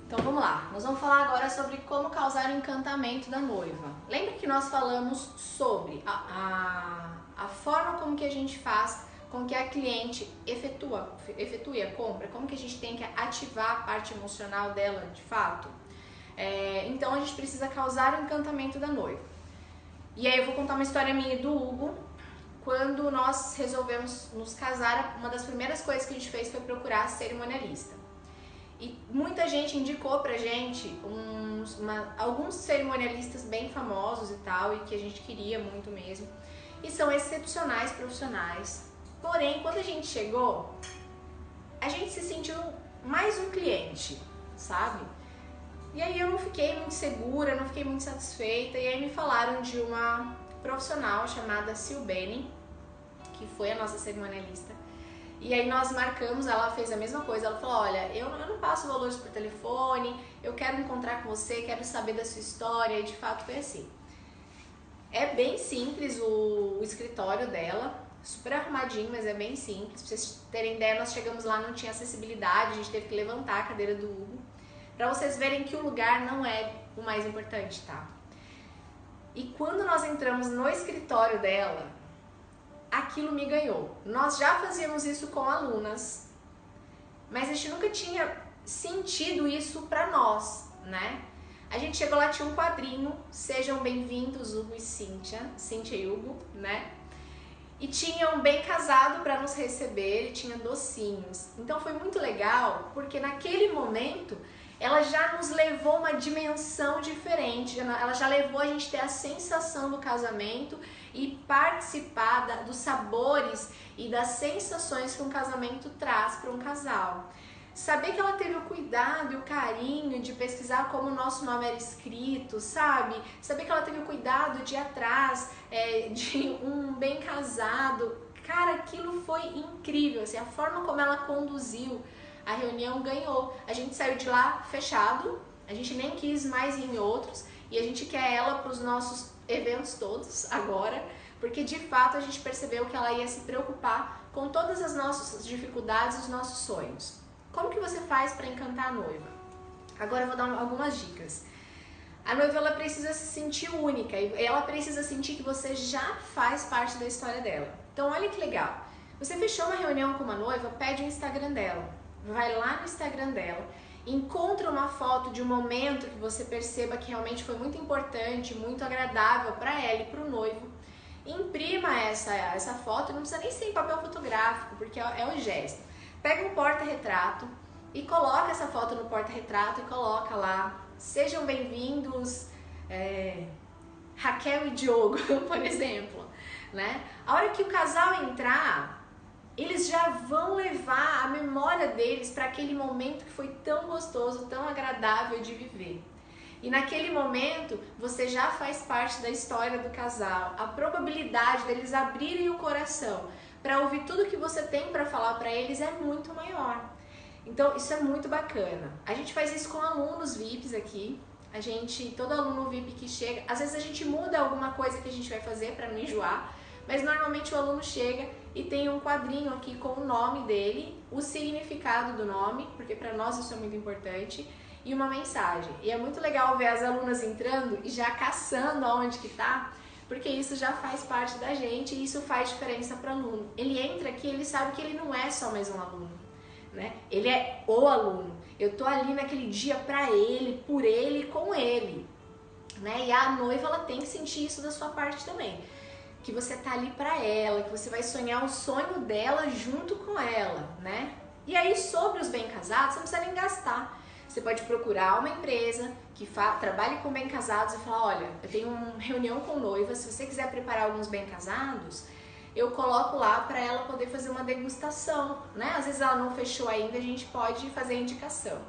Então vamos lá, nós vamos falar agora sobre como causar o encantamento da noiva. Lembra que nós falamos sobre a forma como que a gente faz com que a cliente efetue a compra, como que a gente tem que ativar a parte emocional dela de fato? Então a gente precisa causar o encantamento da noiva. E aí eu vou contar uma história minha e do Hugo. Quando nós resolvemos nos casar, uma das primeiras coisas que a gente fez foi procurar cerimonialista. E muita gente indicou pra gente alguns cerimonialistas bem famosos e tal, e que a gente queria muito mesmo. E são excepcionais profissionais. Porém, quando a gente chegou, a gente se sentiu mais um cliente, sabe? E aí eu não fiquei muito segura, não fiquei muito satisfeita. E aí me falaram de uma profissional chamada Silbene, que foi a nossa cerimonialista. E aí nós marcamos, ela fez a mesma coisa, ela falou, olha, eu não passo valores por telefone, eu quero encontrar com você, quero saber da sua história, e de fato foi assim. É bem simples o escritório dela, super arrumadinho, mas é bem simples. Pra vocês terem ideia, nós chegamos lá, não tinha acessibilidade, a gente teve que levantar a cadeira do Hugo, pra vocês verem que o lugar não é o mais importante, tá? E quando nós entramos no escritório dela, aquilo me ganhou. Nós já fazíamos isso com alunas, mas a gente nunca tinha sentido isso pra nós, né? A gente chegou lá, tinha um quadrinho, sejam bem-vindos Hugo e Cíntia e Hugo, né? E tinha um bem casado para nos receber, e tinha docinhos. Então foi muito legal, porque naquele momento ela já nos levou uma dimensão diferente, ela já levou a gente a ter a sensação do casamento e participar dos sabores e das sensações que um casamento traz para um casal. Saber que ela teve o cuidado e o carinho de pesquisar como o nosso nome era escrito, sabe? Saber que ela teve o cuidado de ir atrás de um bem casado. Cara, aquilo foi incrível, assim, a forma como ela conduziu a reunião ganhou. A gente saiu de lá fechado, a gente nem quis mais ir em outros e a gente quer ela para os nossos eventos todos agora, porque de fato a gente percebeu que ela ia se preocupar com todas as nossas dificuldades e os nossos sonhos. Como que você faz para encantar a noiva? Agora eu vou dar algumas dicas. A noiva ela precisa se sentir única e ela precisa sentir que você já faz parte da história dela. Então olha que legal. Você fechou uma reunião com uma noiva, pede o Instagram dela. Vai lá no Instagram dela, encontra uma foto de um momento que você perceba que realmente foi muito importante, muito agradável para ela e para o noivo. Imprima essa foto, não precisa nem ser em papel fotográfico, porque é o gesto. Pega um porta-retrato e coloca essa foto no porta-retrato e coloca lá, sejam bem-vindos Raquel e Diogo, por exemplo, né? A hora que o casal entrar, eles já vão levar a memória deles para aquele momento que foi tão gostoso, tão agradável de viver. E naquele momento, você já faz parte da história do casal. A probabilidade deles abrirem o coração para ouvir tudo que você tem para falar para eles é muito maior. Então, isso é muito bacana. A gente faz isso com alunos VIPs aqui. Todo aluno VIP que chega, às vezes a gente muda alguma coisa que a gente vai fazer para não enjoar, mas normalmente o aluno chega e tem um quadrinho aqui com o nome dele, o significado do nome, porque para nós isso é muito importante, e uma mensagem. E é muito legal ver as alunas entrando e já caçando aonde que tá, porque isso já faz parte da gente e isso faz diferença para o aluno. Ele entra aqui, ele sabe que ele não é só mais um aluno, né? Ele é o aluno. Eu tô ali naquele dia para ele, por ele, com ele, né? E a noiva ela tem que sentir isso da sua parte também. Que você tá ali pra ela, que você vai sonhar o sonho dela junto com ela, né? E aí sobre os bem casados, você não precisa nem gastar. Você pode procurar uma empresa que trabalhe com bem casados e falar, olha, eu tenho uma reunião com noivas, se você quiser preparar alguns bem casados, eu coloco lá para ela poder fazer uma degustação, né? Às vezes ela não fechou ainda, a gente pode fazer a indicação.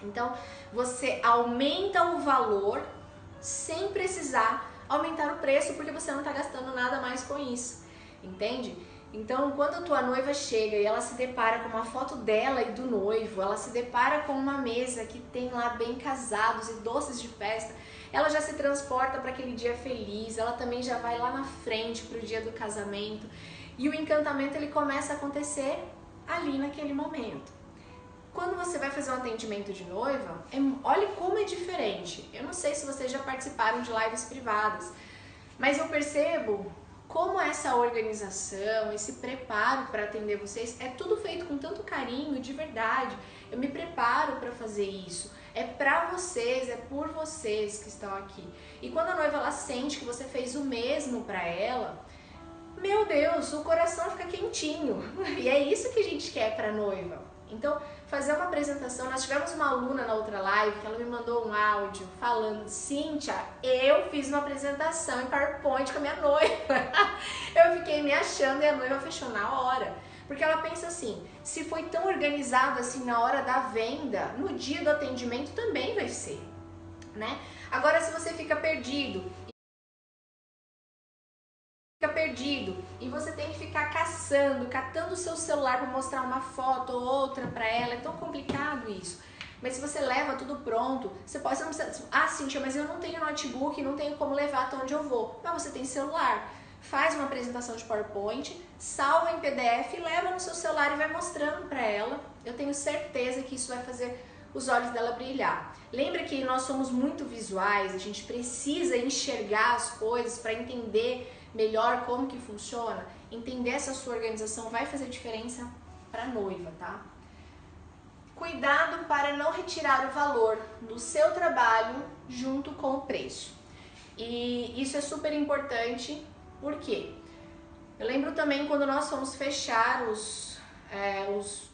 Então, você aumenta o valor sem precisar aumentar o preço, porque você não está gastando nada mais com isso, entende? Então, quando a tua noiva chega e ela se depara com uma foto dela e do noivo, ela se depara com uma mesa que tem lá bem casados e doces de festa, ela já se transporta para aquele dia feliz, ela também já vai lá na frente para o dia do casamento e o encantamento ele começa a acontecer ali naquele momento. quando você vai fazer um atendimento de noiva, olha como é diferente. Eu não sei se vocês já participaram de lives privadas, mas eu percebo como essa organização, esse preparo para atender vocês, é tudo feito com tanto carinho, de verdade. Eu me preparo para fazer isso. É para vocês, é por vocês que estão aqui. E quando a noiva ela sente que você fez o mesmo para ela, meu Deus, o coração fica quentinho. E é isso que a gente quer para a noiva. Então, fazer uma apresentação, nós tivemos uma aluna na outra live que ela me mandou um áudio falando: Cíntia, eu fiz uma apresentação em PowerPoint com a minha noiva. Eu fiquei me achando e a noiva fechou na hora. Porque ela pensa assim, se foi tão organizado assim na hora da venda, no dia do atendimento também vai ser, né? Agora, se você fica perdido e você tem que ficar catando o seu celular para mostrar uma foto ou outra para ela, é tão complicado isso. Mas se você leva tudo pronto, você pode... Você não precisa, Cíntia, mas eu não tenho notebook, não tenho como levar até onde eu vou. Mas você tem celular. Faz uma apresentação de PowerPoint, salva em PDF, leva no seu celular e vai mostrando para ela. Eu tenho certeza que isso vai fazer os olhos dela brilhar. Lembra que nós somos muito visuais, a gente precisa enxergar as coisas para entender melhor como que funciona. Entender essa sua organização vai fazer diferença para a noiva, tá? Cuidado para não retirar o valor do seu trabalho junto com o preço. E isso é super importante, por quê? Eu lembro também quando nós fomos fechar os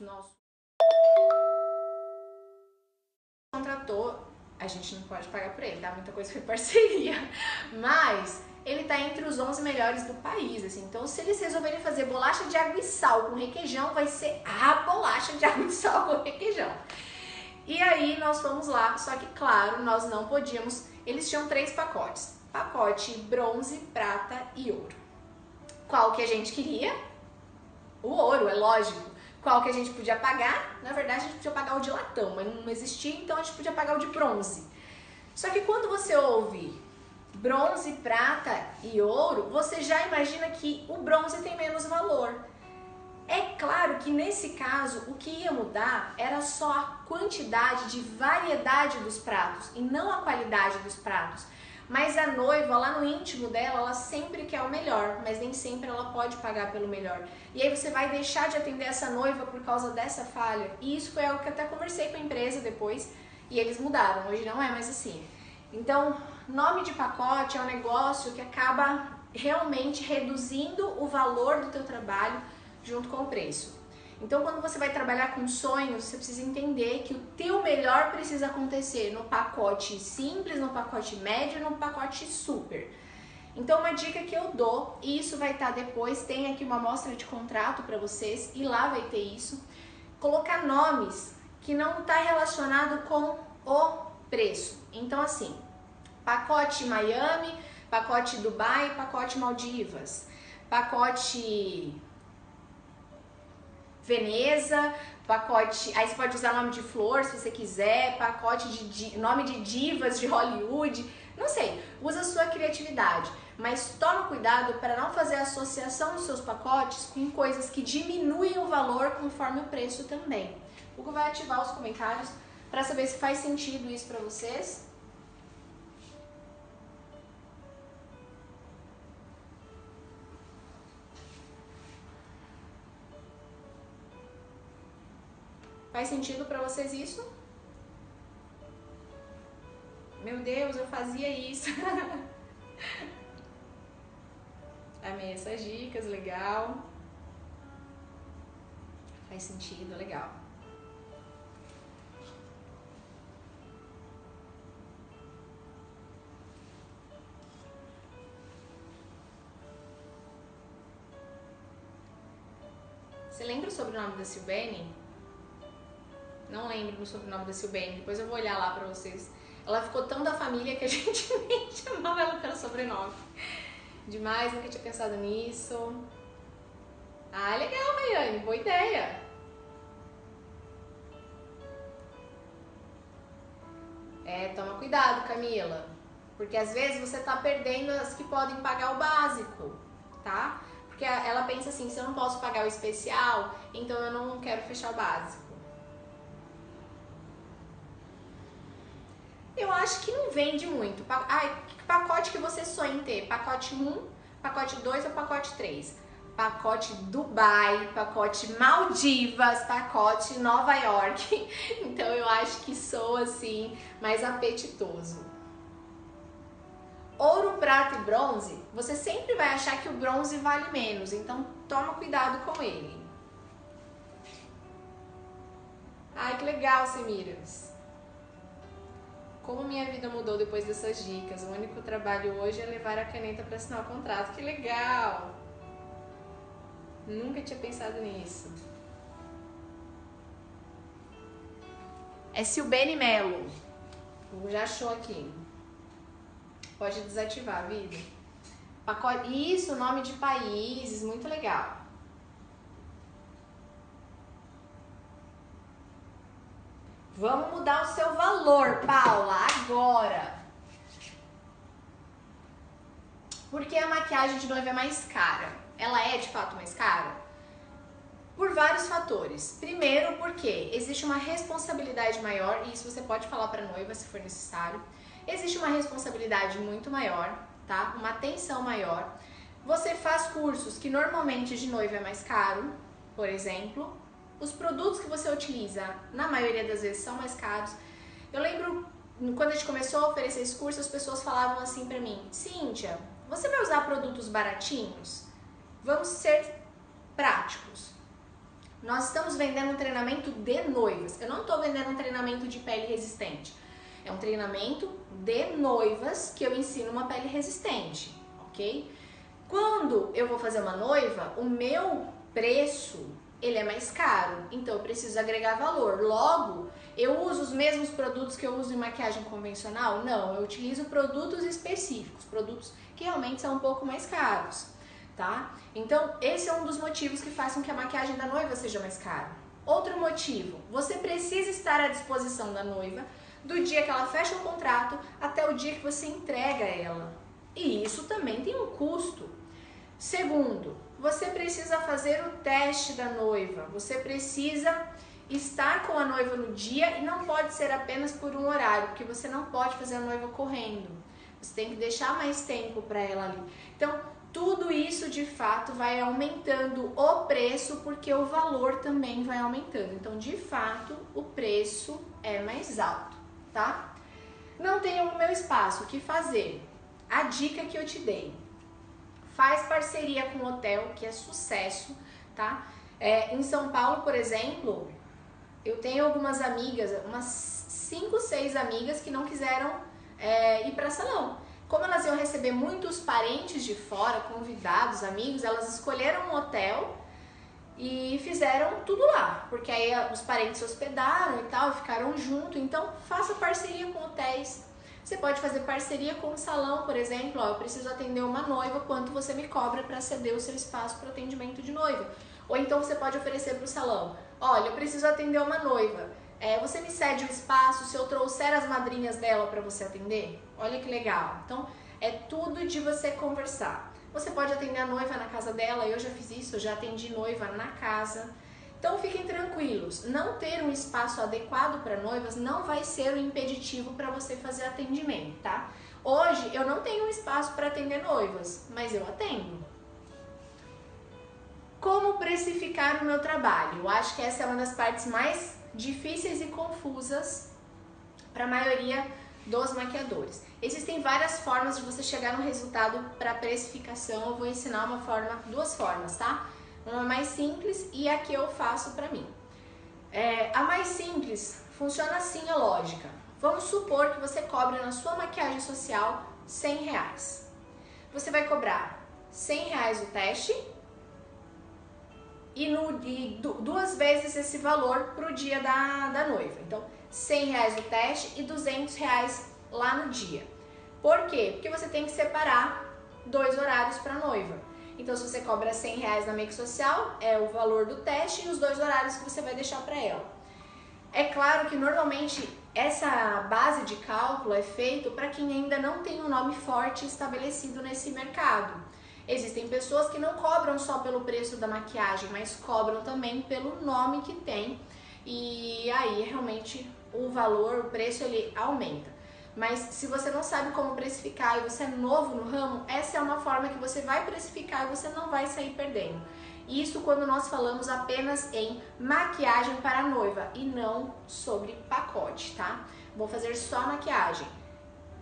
nossos contratou, a gente não pode pagar por ele, tá? Muita coisa foi parceria, mas ele tá entre os 11 melhores do país, assim. Então, se eles resolverem fazer bolacha de água e sal com requeijão, vai ser a bolacha de água e sal com requeijão. E aí nós fomos lá, só que claro, nós não podíamos, eles tinham 3 pacotes, pacote bronze, prata e ouro. Qual que a gente queria? O ouro, é lógico. Qual que a gente podia pagar? Na verdade, a gente podia pagar o de latão, mas não existia, então a gente podia pagar o de bronze. Só que quando você ouve bronze, prata e ouro, você já imagina que o bronze tem menos valor. É claro que nesse caso, o que ia mudar era só a quantidade de variedade dos pratos e não a qualidade dos pratos. Mas a noiva, lá no íntimo dela, ela sempre quer o melhor, mas nem sempre ela pode pagar pelo melhor. E aí você vai deixar de atender essa noiva por causa dessa falha. E isso foi algo que eu até conversei com a empresa depois e eles mudaram, hoje não é mais assim. Então, nome de pacote é um negócio que acaba realmente reduzindo o valor do teu trabalho junto com o preço. Então, quando você vai trabalhar com sonhos, você precisa entender que o teu melhor precisa acontecer no pacote simples, no pacote médio e no pacote super. Então, uma dica que eu dou, e isso vai estar depois, tem aqui uma amostra de contrato para vocês, e lá vai ter isso, colocar nomes que não está relacionado com o preço. Então, assim, pacote Miami, pacote Dubai, pacote Maldivas, pacote Veneza, pacote, aí você pode usar nome de flor se você quiser, pacote de nome de divas de Hollywood, não sei, usa a sua criatividade, mas toma cuidado para não fazer associação dos seus pacotes com coisas que diminuem o valor conforme o preço também. O Hugo vai ativar os comentários para saber se faz sentido isso para vocês. Faz sentido pra vocês isso? Meu Deus, eu fazia isso. Amei essas dicas, legal. Faz sentido, legal. Você lembra o sobrenome da Silbene? Não lembro o sobrenome da Silbene, depois eu vou olhar lá pra vocês. Ela ficou tão da família que a gente nem chamava ela pelo sobrenome. Demais, nunca tinha pensado nisso. Ah, legal, Rayane, boa ideia. Toma cuidado, Camila, porque às vezes você tá perdendo as que podem pagar o básico, tá? Porque ela pensa assim, se eu não posso pagar o especial, então eu não quero fechar o básico. eu acho que não vende muito. Ai, que pacote que você sonha em ter? Pacote 1, pacote 2 ou pacote 3? Pacote Dubai, pacote Maldivas, pacote Nova York. Então eu acho que sou assim mais apetitoso. Ouro, prata e bronze, você sempre vai achar que o bronze vale menos, então toma cuidado com ele. Ai, que legal, Semiras. Como minha vida mudou depois dessas dicas. O único trabalho hoje é levar a caneta para assinar o contrato. Que legal! Nunca tinha pensado nisso. É Silbene Melo. Já achou aqui. Pode desativar, vida. Pacote. Isso, nome de países. Muito legal. Vamos mudar o seu valor, Paula, agora. Por que a maquiagem de noiva é mais cara? Ela é de fato mais cara? Por vários fatores. Primeiro, porque existe uma responsabilidade maior, e isso você pode falar para a noiva se for necessário. Existe uma responsabilidade muito maior, tá? Uma atenção maior. Você faz cursos que normalmente de noiva é mais caro, por exemplo. Os produtos que você utiliza, na maioria das vezes, são mais caros. Eu lembro, quando a gente começou a oferecer esse curso, as pessoas falavam assim pra mim: Cíntia, você vai usar produtos baratinhos? Vamos ser práticos. Nós estamos vendendo um treinamento de noivas. Eu não estou vendendo um treinamento de pele resistente. É um treinamento de noivas que eu ensino uma pele resistente, ok? Quando eu vou fazer uma noiva, o meu preço, ele é mais caro, então eu preciso agregar valor. Logo, eu uso os mesmos produtos que eu uso em maquiagem convencional? Não, eu utilizo produtos específicos, produtos que realmente são um pouco mais caros, tá? Então, esse é um dos motivos que faz com que a maquiagem da noiva seja mais cara. Outro motivo, você precisa estar à disposição da noiva do dia que ela fecha o contrato até o dia que você entrega ela. E isso também tem um custo. Segundo, você precisa fazer o teste da noiva, você precisa estar com a noiva no dia e não pode ser apenas por um horário, porque você não pode fazer a noiva correndo. Você tem que deixar mais tempo para ela ali. Então, tudo isso de fato vai aumentando o preço, porque o valor também vai aumentando. Então, de fato, o preço é mais alto, tá? Não tenho o meu espaço, o que fazer? A dica que eu te dei. Faz parceria com o hotel, que é sucesso, tá? Em São Paulo, por exemplo, eu tenho algumas amigas, umas 5, 6 amigas que não quiseram ir para salão. Como elas iam receber muitos parentes de fora, convidados, amigos, elas escolheram um hotel e fizeram tudo lá, porque aí os parentes se hospedaram e tal, ficaram junto. Então, faça parceria com hotéis. Você pode fazer parceria com o salão, por exemplo, eu preciso atender uma noiva, quanto você me cobra para ceder o seu espaço para atendimento de noiva? Ou então você pode oferecer para o salão: olha, eu preciso atender uma noiva, você me cede o espaço se eu trouxer as madrinhas dela para você atender? Olha que legal. Então, é tudo de você conversar. Você pode atender a noiva na casa dela, eu já fiz isso, eu já atendi noiva na casa. Então fiquem tranquilos, não ter um espaço adequado para noivas não vai ser um impeditivo para você fazer atendimento, tá? Hoje eu não tenho um espaço para atender noivas, mas eu atendo. Como precificar o meu trabalho? Eu acho que essa é uma das partes mais difíceis e confusas para a maioria dos maquiadores. Existem várias formas de você chegar no resultado para precificação. Eu vou ensinar duas formas, tá? Uma mais simples e a que eu faço para mim. A mais simples funciona assim a lógica. Vamos supor que você cobre na sua maquiagem social R$100. Você vai cobrar R$100 o teste e 2 vezes esse valor para o dia da noiva. Então, R$100 o teste e R$200 lá no dia. Por quê? Porque você tem que separar 2 horários para a noiva. Então, se você cobra R$100 na make social, é o valor do teste e os 2 horários que você vai deixar para ela. É claro que normalmente essa base de cálculo é feita para quem ainda não tem um nome forte estabelecido nesse mercado. Existem pessoas que não cobram só pelo preço da maquiagem, mas cobram também pelo nome que tem. E aí realmente o valor, o preço, ele aumenta. Mas se você não sabe como precificar e você é novo no ramo, essa é uma forma que você vai precificar e você não vai sair perdendo. Isso quando nós falamos apenas em maquiagem para noiva e não sobre pacote, tá? Vou fazer só maquiagem.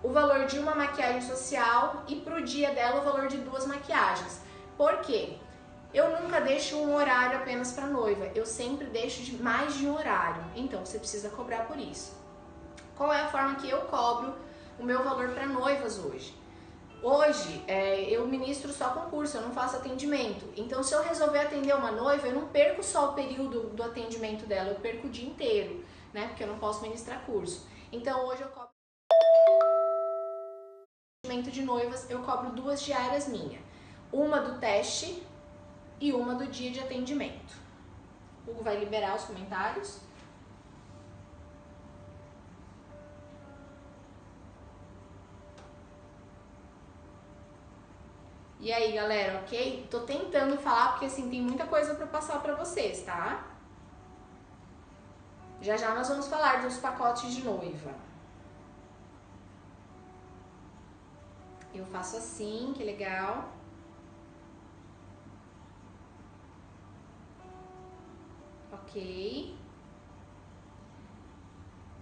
O valor de uma maquiagem social e pro dia dela o valor de 2 maquiagens. Por quê? Eu nunca deixo um horário apenas para noiva, eu sempre deixo mais de um horário, então você precisa cobrar por isso. Qual é a forma que eu cobro o meu valor para noivas hoje? Hoje, eu ministro só concurso, eu não faço atendimento. Então, se eu resolver atender uma noiva, eu não perco só o período do atendimento dela, eu perco o dia inteiro, né? Porque eu não posso ministrar curso. Então, hoje eu cobro atendimento de noivas, eu cobro 2 diárias minhas. Uma do teste e uma do dia de atendimento. O Hugo vai liberar os comentários. E aí, galera, ok? Tô tentando falar porque assim tem muita coisa para passar para vocês, tá? Já já nós vamos falar dos pacotes de noiva. Eu faço assim, que legal. Ok.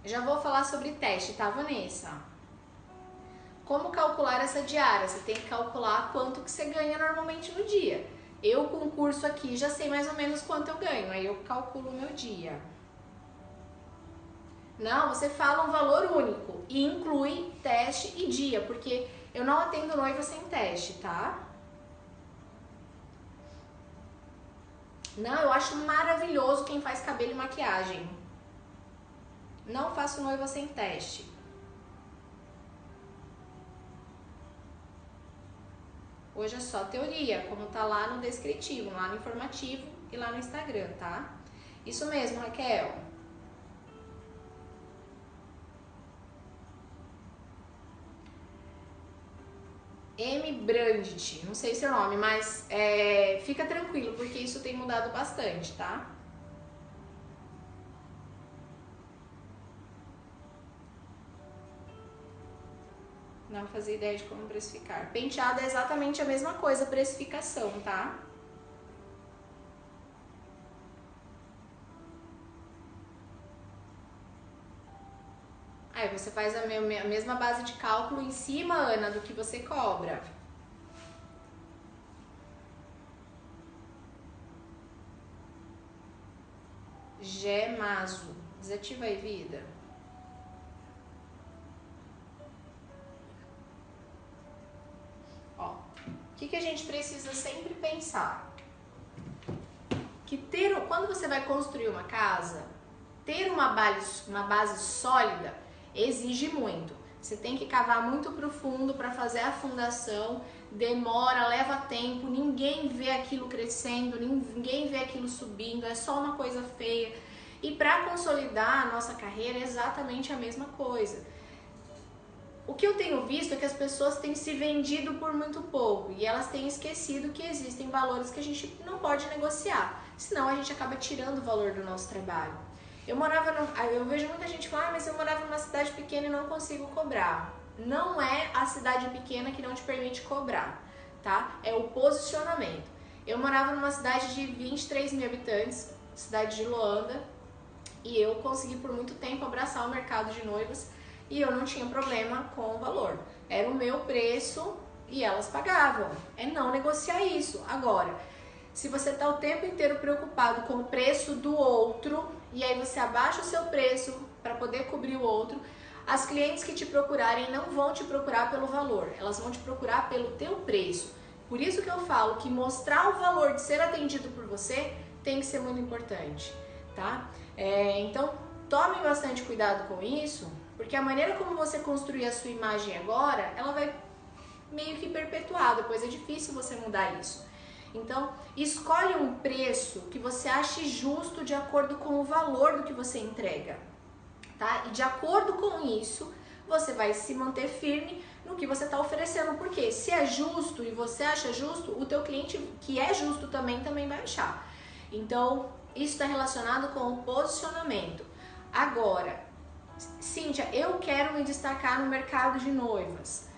Já vou falar sobre teste, tá, Vanessa? Como calcular essa diária? Você tem que calcular quanto que você ganha normalmente no dia. Eu, com o curso aqui, já sei mais ou menos quanto eu ganho, aí eu calculo o meu dia. Não, você fala um valor único e inclui teste e dia, porque eu não atendo noiva sem teste, tá? Não, eu acho maravilhoso quem faz cabelo e maquiagem. Não faço noiva sem teste. Hoje é só teoria, como tá lá no descritivo, lá no informativo e lá no Instagram, tá? Isso mesmo, Raquel. M. Brandt, não sei seu nome, mas fica tranquilo, porque isso tem mudado bastante, tá? Não fazia ideia de como precificar. Penteado é exatamente a mesma coisa, precificação, tá? Aí você faz a mesma base de cálculo em cima, Ana, do que você cobra. Gemazo. Desativa aí, vida. Ó, o que a gente precisa sempre pensar? Que quando você vai construir uma casa, ter uma base sólida exige muito. Você tem que cavar muito profundo para fazer a fundação, demora, leva tempo, ninguém vê aquilo crescendo, ninguém vê aquilo subindo, é só uma coisa feia. E para consolidar a nossa carreira é exatamente a mesma coisa. O que eu tenho visto é que as pessoas têm se vendido por muito pouco e elas têm esquecido que existem valores que a gente não pode negociar, senão a gente acaba tirando o valor do nosso trabalho. Eu vejo muita gente falar, mas eu morava numa cidade pequena e não consigo cobrar. Não é a cidade pequena que não te permite cobrar, tá? É o posicionamento. Eu morava numa cidade de 23 mil habitantes, cidade de Luanda, e eu consegui por muito tempo abraçar o mercado de noivas e eu não tinha problema com o valor. Era o meu preço e elas pagavam. É não negociar isso. Agora, se você está o tempo inteiro preocupado com o preço do outro e aí você abaixa o seu preço para poder cobrir o outro, as clientes que te procurarem não vão te procurar pelo valor, elas vão te procurar pelo teu preço. Por isso que eu falo que mostrar o valor de ser atendido por você tem que ser muito importante, tá? Então, tome bastante cuidado com isso, porque a maneira como você construir a sua imagem agora, ela vai meio que perpetuar, depois é difícil você mudar isso. Então, escolhe um preço que você ache justo de acordo com o valor do que você entrega, tá? E de acordo com isso, você vai se manter firme no que você está oferecendo, porque se é justo e você acha justo, o teu cliente que é justo também vai achar. Então, isso está relacionado com o posicionamento. Agora, Cíntia, eu quero me destacar no mercado de noivas,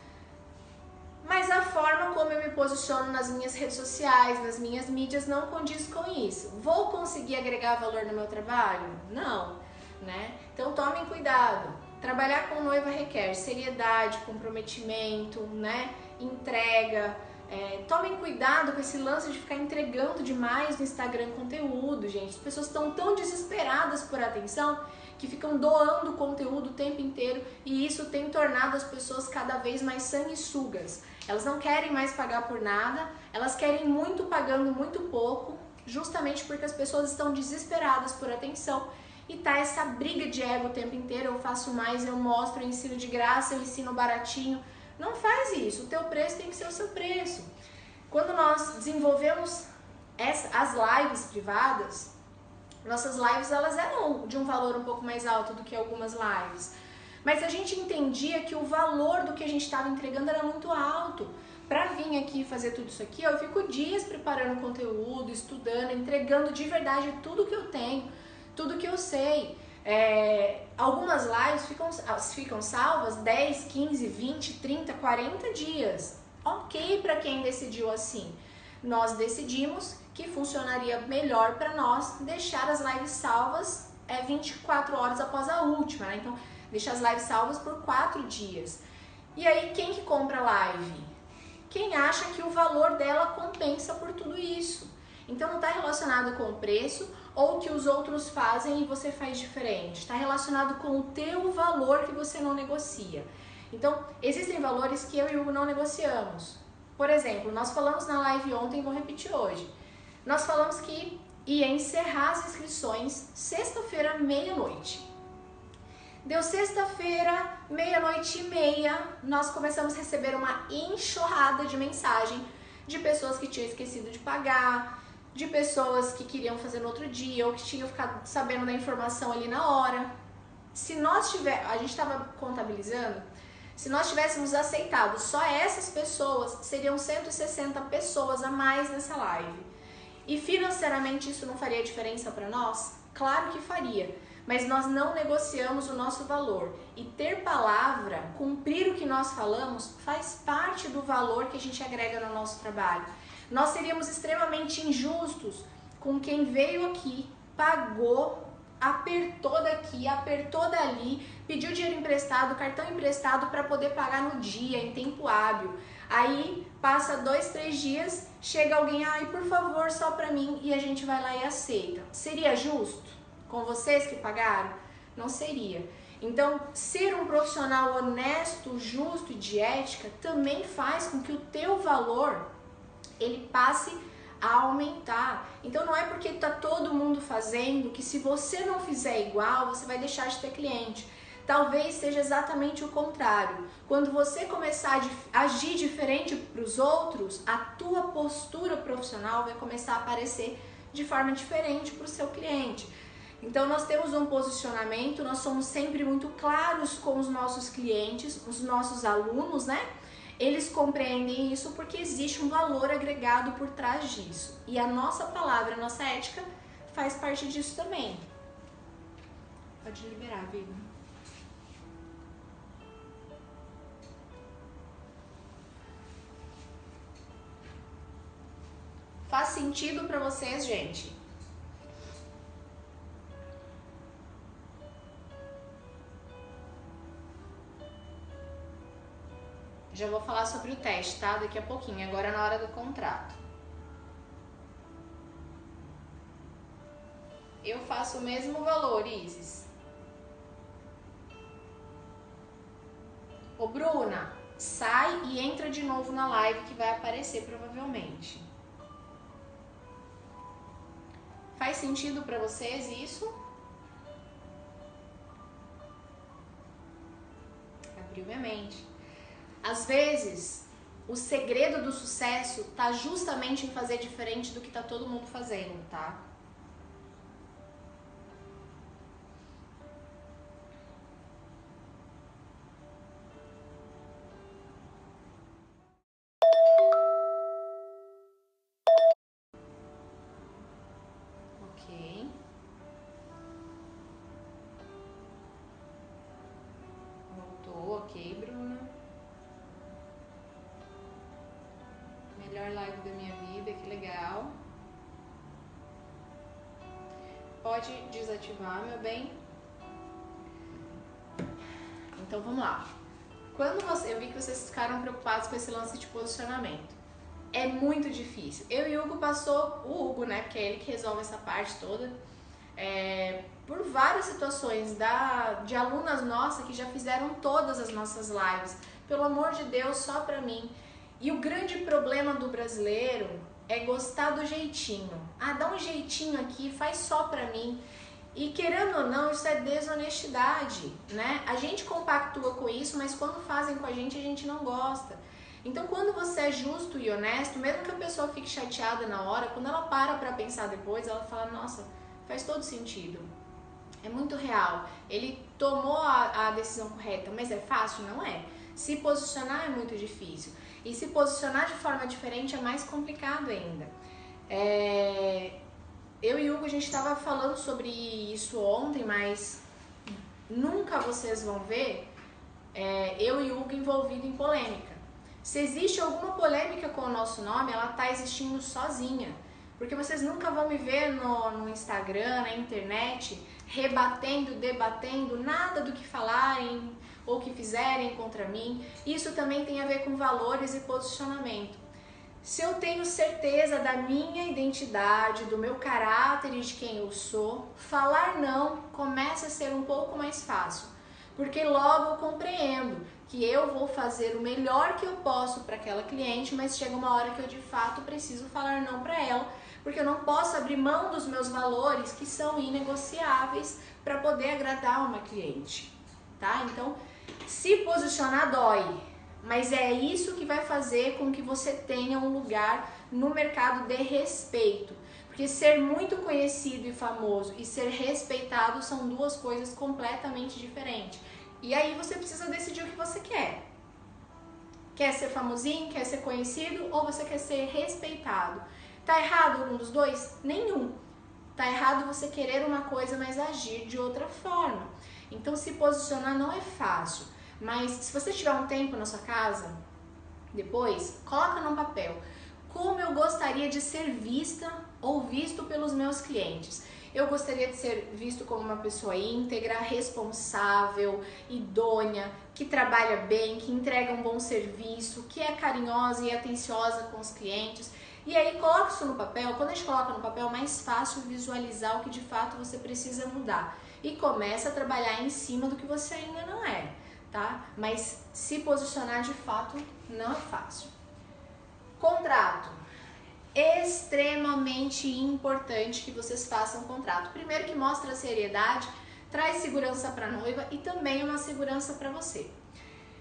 mas a forma como eu me posiciono nas minhas redes sociais, nas minhas mídias, não condiz com isso. Vou conseguir agregar valor no meu trabalho? Não, né? Então tomem cuidado. Trabalhar com noiva requer seriedade, comprometimento, né? Entrega. Tomem cuidado com esse lance de ficar entregando demais no Instagram conteúdo, gente. As pessoas estão tão desesperadas por atenção que ficam doando conteúdo o tempo inteiro e isso tem tornado as pessoas cada vez mais sanguessugas. Elas não querem mais pagar por nada, elas querem muito pagando muito pouco, justamente porque as pessoas estão desesperadas por atenção e tá essa briga de ego o tempo inteiro. Eu faço mais, eu mostro, eu ensino de graça, eu ensino baratinho. Não faz isso, o teu preço tem que ser o seu preço. Quando nós desenvolvemos as lives privadas, nossas lives elas eram de um valor um pouco mais alto do que algumas lives, mas a gente entendia que o valor do que a gente estava entregando era muito alto. Para vir aqui fazer tudo isso aqui, eu fico dias preparando conteúdo, estudando, entregando de verdade tudo que eu tenho, tudo que eu sei. Algumas lives ficam salvas 10, 15, 20, 30, 40 dias. Ok para quem decidiu assim. Nós decidimos que funcionaria melhor para nós deixar as lives salvas 24 horas após a última, né? Então, deixa as lives salvas por 4 dias. E aí, quem que compra a live? Quem acha que o valor dela compensa por tudo isso. Então, não está relacionado com o preço ou o que os outros fazem e você faz diferente. Está relacionado com o teu valor que você não negocia. Então, existem valores que eu e o Hugo não negociamos. Por exemplo, nós falamos na live ontem, vou repetir hoje. Nós falamos que ia encerrar as inscrições sexta-feira, meia-noite. Deu sexta-feira, meia-noite e meia, nós começamos a receber uma enxurrada de mensagem de pessoas que tinham esquecido de pagar, de pessoas que queriam fazer no outro dia ou que tinham ficado sabendo da informação ali na hora. Se nós a gente estava contabilizando, se nós tivéssemos aceitado só essas pessoas, seriam 160 pessoas a mais nessa live. E financeiramente isso não faria diferença para nós? Claro que faria, mas nós não negociamos o nosso valor. E ter palavra, cumprir o que nós falamos, faz parte do valor que a gente agrega no nosso trabalho. Nós seríamos extremamente injustos com quem veio aqui, pagou, apertou daqui, apertou dali, pediu dinheiro emprestado, cartão emprestado para poder pagar no dia, em tempo hábil. Aí passa 2, 3 dias, chega alguém, ai, por favor, só para mim, e a gente vai lá e aceita. Seria justo com vocês que pagaram? Não seria. Então, ser um profissional honesto, justo e de ética também faz com que o teu valor ele passe a aumentar. Então não é porque tá todo mundo fazendo que se você não fizer igual, você vai deixar de ter cliente. Talvez seja exatamente o contrário. Quando você começar a agir diferente para os outros, a tua postura profissional vai começar a aparecer de forma diferente para o seu cliente. Então nós temos um posicionamento, nós somos sempre muito claros com os nossos clientes, os nossos alunos, né? Eles compreendem isso porque existe um valor agregado por trás disso. E a nossa palavra, a nossa ética faz parte disso também. Pode liberar, Vigo. Faz sentido para vocês, gente? Já vou falar sobre o teste, tá? Daqui a pouquinho, agora na hora do contrato. Eu faço o mesmo valor, Isis. Ô, Bruna, sai e entra de novo na live que vai aparecer provavelmente. Faz sentido para vocês isso? Abriu minha mente. Às vezes, o segredo do sucesso tá justamente em fazer diferente do que tá todo mundo fazendo, tá? Ok. pode desativar, meu bem. Então vamos lá. Eu vi que vocês ficaram preocupados com esse lance de posicionamento. É muito difícil. Eu e o Hugo o Hugo, né, porque é ele que resolve essa parte toda, por várias situações de alunas nossas que já fizeram todas as nossas lives. Pelo amor de Deus, só pra mim. E o grande problema do brasileiro é gostar do jeitinho. Ah, dá um jeitinho aqui, faz só pra mim. E querendo ou não, isso é desonestidade, né? A gente compactua com isso, mas quando fazem com a gente não gosta. Então, quando você é justo e honesto, mesmo que a pessoa fique chateada na hora, quando ela para pra pensar depois, ela fala, nossa, faz todo sentido. É muito real. Ele tomou a decisão correta, mas é fácil? Não é. Se posicionar é muito difícil. E se posicionar de forma diferente é mais complicado ainda. Eu e o Hugo, a gente estava falando sobre isso ontem, mas nunca vocês vão ver eu e o Hugo envolvido em polêmica. Se existe alguma polêmica com o nosso nome, ela está existindo sozinha. Porque vocês nunca vão me ver no Instagram, na internet, rebatendo, debatendo nada do que falarem ou que fizerem contra mim. Isso também tem a ver com valores e posicionamento. Se eu tenho certeza da minha identidade, do meu caráter e de quem eu sou, falar não começa a ser um pouco mais fácil. Porque logo eu compreendo que eu vou fazer o melhor que eu posso para aquela cliente, mas chega uma hora que eu de fato preciso falar não para ela, porque eu não posso abrir mão dos meus valores que são inegociáveis para poder agradar uma cliente, tá? Então, se posicionar dói, mas é isso que vai fazer com que você tenha um lugar no mercado de respeito. Porque ser muito conhecido e famoso e ser respeitado são duas coisas completamente diferentes. E aí você precisa decidir o que você quer. Quer ser famosinho, quer ser conhecido ou você quer ser respeitado? Tá errado algum dos dois? Nenhum. Tá errado você querer uma coisa, mas agir de outra forma. Então se posicionar não é fácil. Mas se você tiver um tempo na sua casa, depois, coloca num papel. Como eu gostaria de ser vista ou visto pelos meus clientes? Eu gostaria de ser visto como uma pessoa íntegra, responsável, idônea, que trabalha bem, que entrega um bom serviço, que é carinhosa e atenciosa com os clientes. E aí coloca isso no papel. Quando a gente coloca no papel, é mais fácil visualizar o que de fato você precisa mudar. E começa a trabalhar em cima do que você ainda não é, tá? Mas se posicionar de fato não é fácil. Contrato. Extremamente importante que vocês façam um contrato. Primeiro que mostra seriedade, traz segurança para a noiva e também uma segurança para você.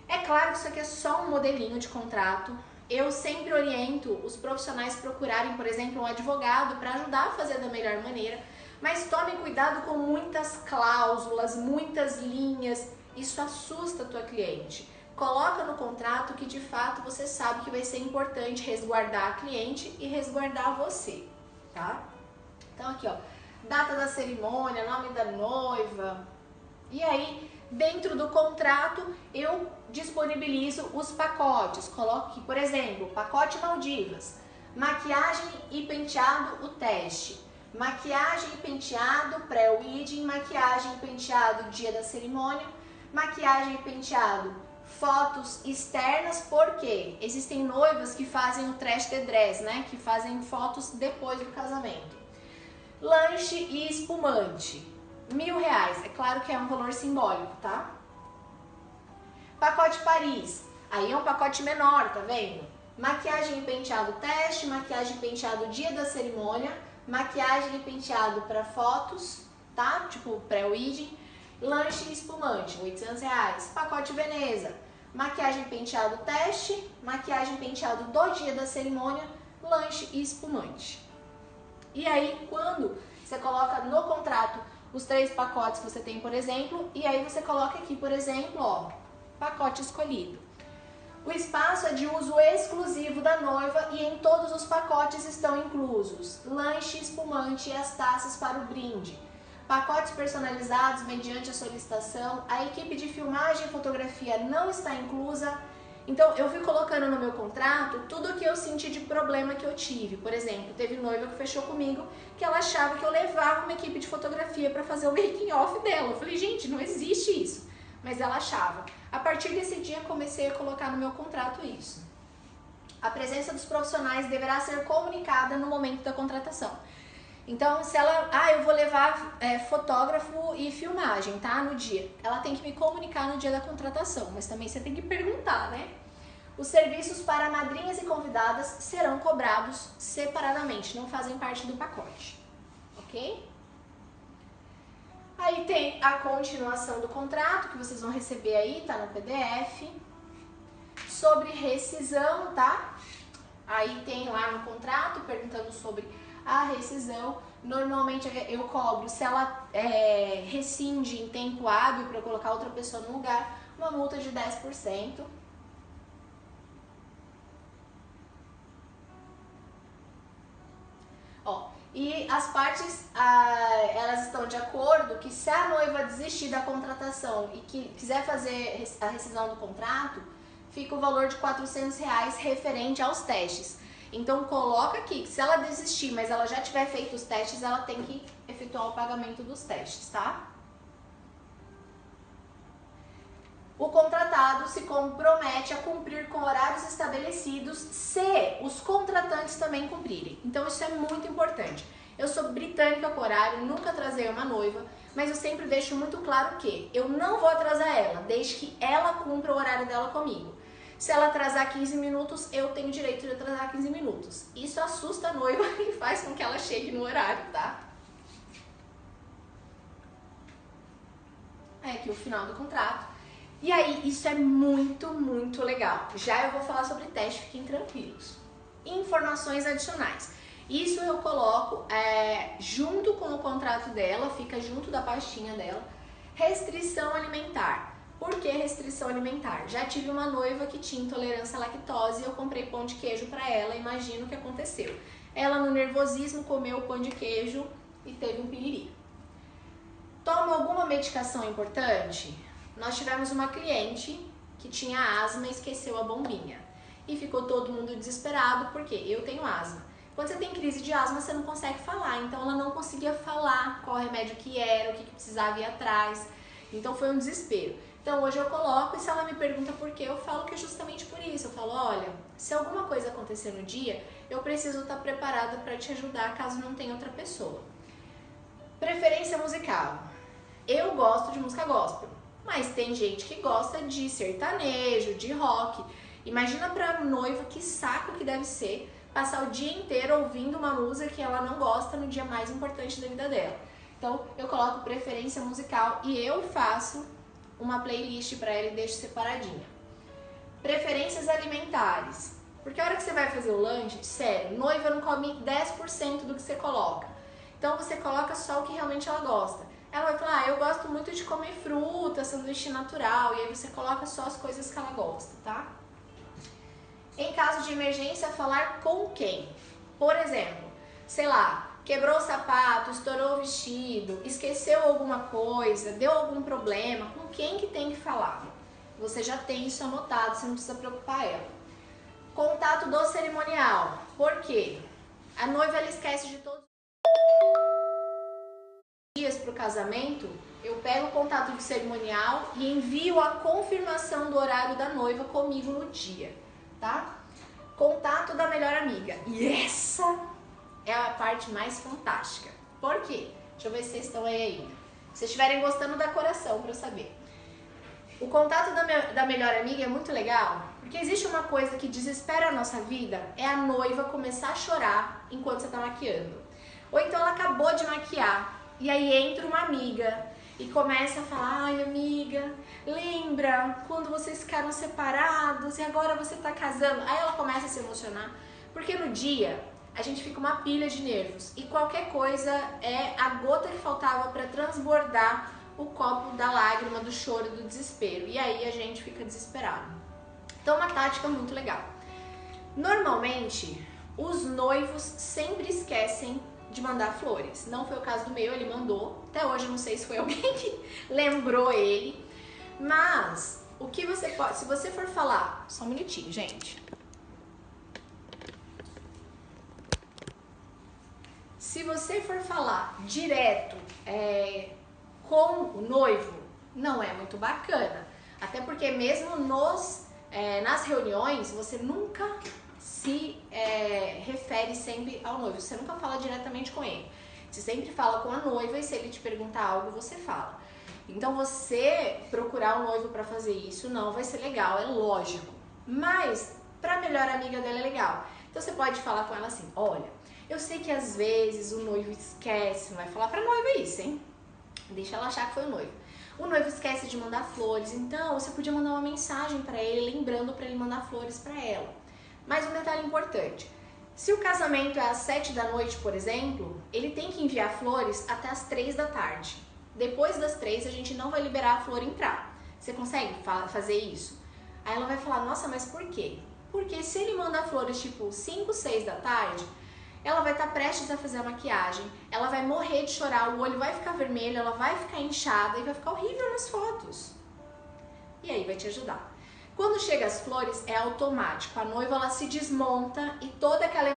É claro que isso aqui é só um modelinho de contrato. Eu sempre oriento os profissionais a procurarem, por exemplo, um advogado para ajudar a fazer da melhor maneira, mas tomem cuidado com muitas cláusulas, muitas linhas. Isso assusta a tua cliente. Coloca no contrato que de fato você sabe que vai ser importante resguardar a cliente e resguardar você, tá? Então aqui, ó, data da cerimônia, nome da noiva. E aí, dentro do contrato, eu disponibilizo os pacotes. Coloco aqui, por exemplo, pacote Maldivas, maquiagem e penteado, o teste. Maquiagem e penteado pré-wedding, maquiagem e penteado dia da cerimônia, maquiagem e penteado fotos externas, porque existem noivas que fazem o trash de dress, né? Que fazem fotos depois do casamento. Lanche e espumante, R$1.000. É claro que é um valor simbólico, tá? Pacote Paris, aí é um pacote menor, tá vendo? Maquiagem e penteado teste, maquiagem e penteado dia da cerimônia, maquiagem e penteado para fotos, tá? Tipo pré-wedding. Lanche e espumante, R$800. Pacote Veneza, maquiagem e penteado teste, maquiagem e penteado do dia da cerimônia, lanche e espumante. E aí, quando você coloca no contrato os 3 pacotes que você tem, por exemplo, e aí você coloca aqui, por exemplo, ó, pacote escolhido. O espaço é de uso exclusivo da noiva e em todos os pacotes estão inclusos lanche, espumante e as taças para o brinde. Pacotes personalizados mediante a solicitação, a equipe de filmagem e fotografia não está inclusa Então, eu fui colocando no meu contrato tudo o que eu senti de problema que eu tive. Por exemplo, teve noiva que fechou comigo que ela achava que eu levava uma equipe de fotografia para fazer o making off dela. Eu falei, gente, não existe isso. Mas ela achava. A partir desse dia, comecei a colocar no meu contrato isso. A presença dos profissionais deverá ser comunicada no momento da contratação. Então, se ela, eu vou levar fotógrafo e filmagem, tá? No dia. Ela tem que me comunicar no dia da contratação, mas também você tem que perguntar, né? Os serviços para madrinhas e convidadas serão cobrados separadamente, não fazem parte do pacote, ok? Aí tem a continuação do contrato, que vocês vão receber aí, tá no PDF. Sobre rescisão, tá? Aí tem lá no contrato, perguntando sobre a rescisão. Normalmente eu cobro, se ela rescinde em tempo hábil para eu colocar outra pessoa no lugar, uma multa de 10%. Ó, e as partes, elas estão de acordo que se a noiva desistir da contratação e que quiser fazer a rescisão do contrato, fica o valor de R$400 referente aos testes. Então coloca aqui que se ela desistir, mas ela já tiver feito os testes, ela tem que efetuar o pagamento dos testes, tá? O contratado se compromete a cumprir com horários estabelecidos se os contratantes também cumprirem. Então isso é muito importante. Eu sou britânica com horário, nunca atrasei uma noiva, mas eu sempre deixo muito claro que eu não vou atrasar ela, desde que ela cumpra o horário dela comigo. Se ela atrasar 15 minutos, eu tenho direito de atrasar 15 minutos. Isso assusta a noiva e faz com que ela chegue no horário, tá? É aqui o final do contrato. E aí, isso é muito, muito legal. Já eu vou falar sobre teste, fiquem tranquilos. Informações adicionais. Isso eu coloco junto com o contrato dela, fica junto da pastinha dela. Restrição alimentar. Por que restrição alimentar? Já tive uma noiva que tinha intolerância à lactose e eu comprei pão de queijo para ela, imagina o que aconteceu. Ela no nervosismo comeu o pão de queijo e teve um piriri. Toma alguma medicação importante? Nós tivemos uma cliente que tinha asma e esqueceu a bombinha. E ficou todo mundo desesperado porque eu tenho asma. Quando você tem crise de asma, você não consegue falar, então ela não conseguia falar qual remédio que era, o que precisava ir atrás. Então foi um desespero. Então hoje eu coloco e se ela me pergunta por quê, eu falo que é justamente por isso. Eu falo, olha, se alguma coisa acontecer no dia, eu preciso estar preparada para te ajudar caso não tenha outra pessoa. Preferência musical. Eu gosto de música gospel, mas tem gente que gosta de sertanejo, de rock. Imagina pra noiva que saco que deve ser passar o dia inteiro ouvindo uma música que ela não gosta no dia mais importante da vida dela. Então eu coloco preferência musical e eu faço uma playlist para ela e deixo separadinha. Preferências alimentares. Porque a hora que você vai fazer o lanche, sério, noiva não come 10% do que você coloca. Então você coloca só o que realmente ela gosta. Ela vai falar, eu gosto muito de comer fruta, sanduíche natural, e aí você coloca só as coisas que ela gosta, tá? Em caso de emergência, falar com quem? Por exemplo, sei lá, quebrou o sapato, estourou o vestido, esqueceu alguma coisa, deu algum problema, com quem que tem que falar? Você já tem isso anotado, você não precisa preocupar ela. Contato do cerimonial. Por quê? A noiva ela esquece de todos os dias para o casamento, eu pego o contato do cerimonial e envio a confirmação do horário da noiva comigo no dia, tá? Contato da melhor amiga. E essa é a parte mais fantástica. Por quê? Deixa eu ver se vocês estão aí ainda. Se vocês estiverem gostando, dá coração para eu saber. O contato da melhor amiga é muito legal, porque existe uma coisa que desespera a nossa vida, é a noiva começar a chorar enquanto você está maquiando. Ou então ela acabou de maquiar, e aí entra uma amiga e começa a falar, ai amiga, lembra quando vocês ficaram separados e agora você está casando? Aí ela começa a se emocionar, porque no dia a gente fica uma pilha de nervos e qualquer coisa é a gota que faltava para transbordar o copo da lágrima, do choro, do desespero. E aí a gente fica desesperado. Então uma tática muito legal. Normalmente, os noivos sempre esquecem de mandar flores. Não foi o caso do meu, ele mandou. Até hoje eu não sei se foi alguém que lembrou ele. Mas o que você pode, se você for falar, só um minutinho, gente. Se você for falar direto com o noivo, não é muito bacana. Até porque mesmo nas reuniões, você nunca se refere sempre ao noivo. Você nunca fala diretamente com ele. Você sempre fala com a noiva e se ele te perguntar algo, você fala. Então você procurar o noivo para fazer isso não vai ser legal, é lógico. Mas para melhor amiga dela é legal. Então você pode falar com ela assim, olha, eu sei que às vezes o noivo esquece, não vai falar pra noiva isso, hein? Deixa ela achar que foi o noivo. O noivo esquece de mandar flores, então você podia mandar uma mensagem pra ele, lembrando pra ele mandar flores pra ela. Mas um detalhe importante, se o casamento é às 7 da noite, por exemplo, ele tem que enviar flores até às 3 da tarde. Depois das 3 a gente não vai liberar a flor entrar. Você consegue fazer isso? Aí ela vai falar, nossa, mas por quê? Porque se ele manda flores tipo 5, 6 da tarde, ela vai estar prestes a fazer a maquiagem, ela vai morrer de chorar, o olho vai ficar vermelho, ela vai ficar inchada e vai ficar horrível nas fotos. E aí vai te ajudar. Quando chega as flores é automático, a noiva ela se desmonta e toda aquela